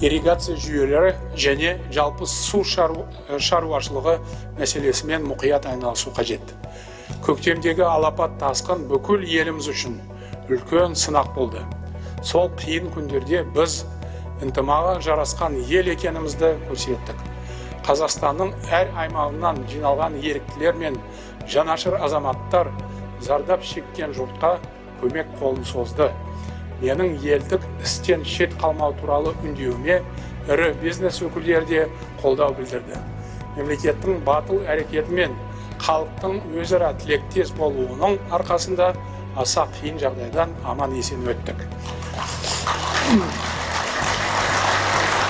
ирригация жүйелері және жалпы су шаруашылығы мәселесімен мұқият айналысу қажет. Көктемдегі алапат тасқын бүкіл еліміз үшін үлкен сынақ болды. Сол қиын күндерде біз ынтымағы жарасқан ел екенімізді көрсеттік. Қазақстанның әр аймағынан жиналған еріктілер мен жанашыр азаматтар зардап шеккен жұртқа көмек қолын созды. Менің елдік істен шет қалмау туралы үндеуіме ірі бизнес өкілдері де қолдау білдірді. Мемлекеттің батыл әрекеті мен халықтың өзара тілектес болуының арқасында аса қиын жағдайдан аман есен өттік.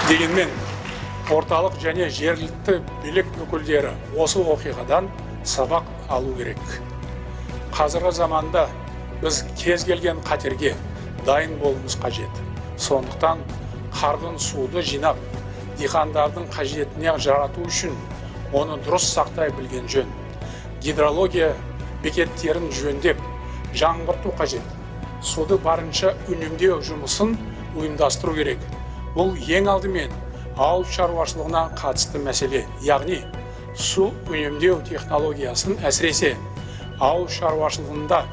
Дегенмен, орталық және жергілікті билік өкілдері осы оқиғадан сабақ алу керек. Қазіргі заманда біз кез келген қатерге дайын болуымыз қажет. Сондықтан қарғын суды жинап, диқандардың қажетіне жарату үшін оны дұрыс сақтай білген жөн. Гидрология бекеттерін жөндеп, жаңғырту қажет. Суды барынша үнемдеу жұмысын ұйымдастыру керек. Бұл ең алдымен ауыл шаруашылығына қатысты мәселе, яғни су үнемдеу технологиясын әсіресе ауыл шаруашылығында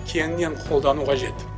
кеңінен қолдану қажет.